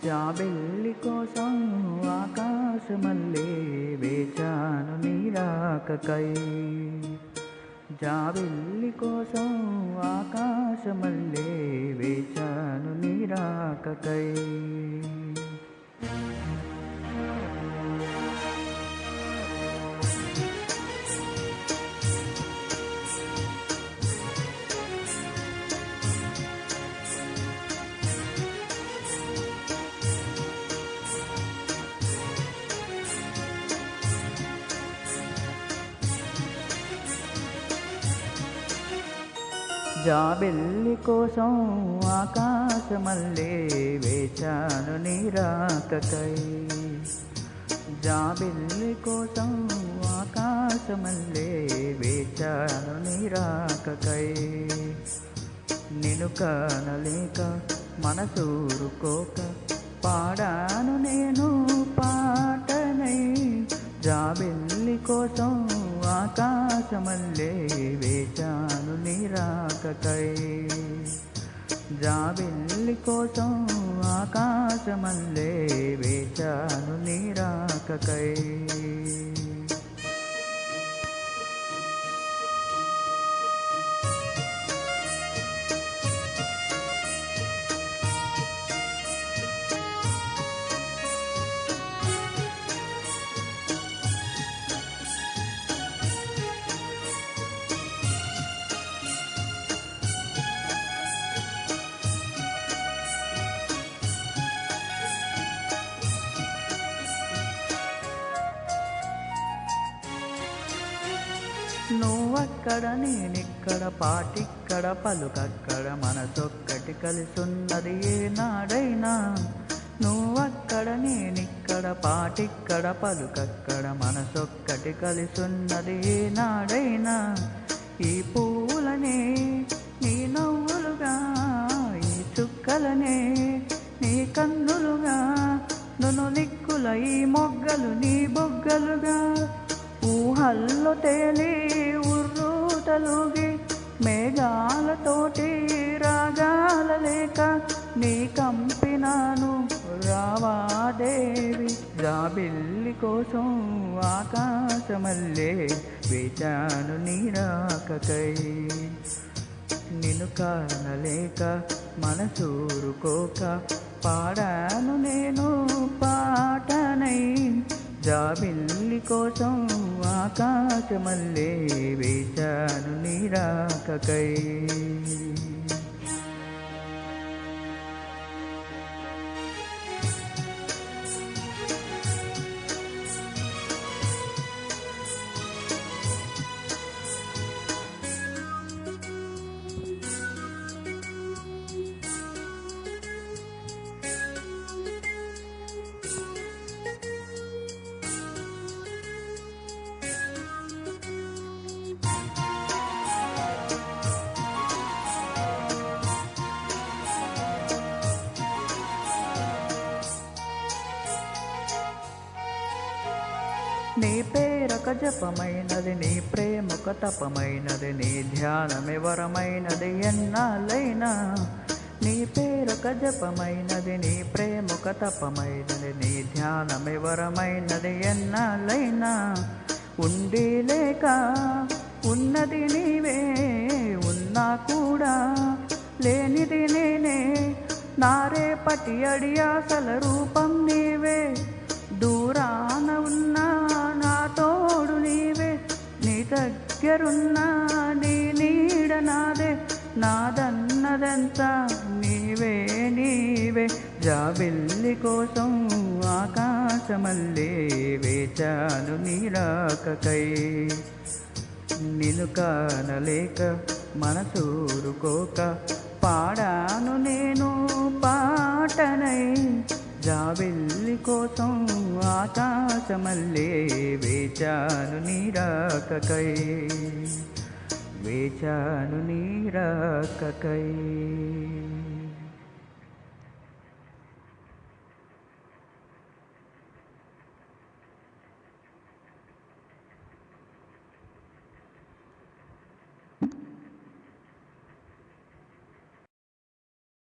జాబిల్లి కోసం ఆకాశమల్లే వేచాను నీ రాకకై. జాబిల్లి కోసం ఆకాశమల్లే వేచాను నీ రాకకై. జాబిల్లి కోసం ఆకాశమల్లే వేచాను నీ రాకకై. జాబిల్లి కోసం ఆకాశమల్లే వేచాను నీ రాకకై. నిన్ను కానలేక మనసూరుకోక పాడాను నేను పాటనై. జాబిల్లి కోసం ఆకాశమల్లే వేచాను నీ రాకకై. జాబిల్లి కోసం ఆకాశమల్లే వేచాను నీ రాకకై. నువ్వక్కడ నేనిక్కడ పాటిక్కడ పలుకక్కడ మనసొక్కటి కలిసున్నది ఏనాడైనా. నువ్వక్కడ నేనిక్కడ పాటిక్కడ పలుకక్కడ మనసొక్కటి కలిసున్నది ఏనాడైనా. ఈ పూలనే నీ నవ్వులుగా, ఈ చుక్కలనే నీ కన్నులుగా, నును దిక్కుల ఈ మొగ్గలు నీ బొగ్గలుగా. ఊహల్లో తేలి ఉర్రూతలుగి మేఘాలతోటి రాగాల లేక నీ కంపినాను రావాదేవి. జాబిల్లి కోసం ఆకాశమల్లే వేచాను నీ రాకకై. నిన్ను కానలేక మనసూరుకోక పాడాను నేను పాటనై. జాబిల్లి కోసం ఆకాశమల్లే వేచాను నీ రాకకై. నీ పేరొక జపమైనది, నీ ప్రేమొక తపమైనది, నీ ధ్యానమే వరమైనది ఎన్నాళ్ళైనా. నీ పేరొక జపమైనది, నీ ప్రేమొక తపమైనది, నీ ధ్యానమే వరమైనది ఎన్నాళ్ళైనా. ఉండి లేక ఉన్నది నీవే, ఉన్నా కూడా లేనిది నేనే. నారేపటి అడియాసల రూపం నీవే, దూరాన ఉన్నా నా తోడు నీవే. నీ దగ్గరున్నా నీ నీడ నాదే, నాదన్నదంతా నీవే నీవే. జాబిల్లి కోసం ఆకాశమల్లే వేచాను నీ రాకకై. నిన్ను కానలేక మనసూరుకోక పాడాను నేను పాటనై. జాబిల్లి కోసం ఆకాశమల్లే వేచాను నీ రాకకై. వేచాను నీ రాకకై.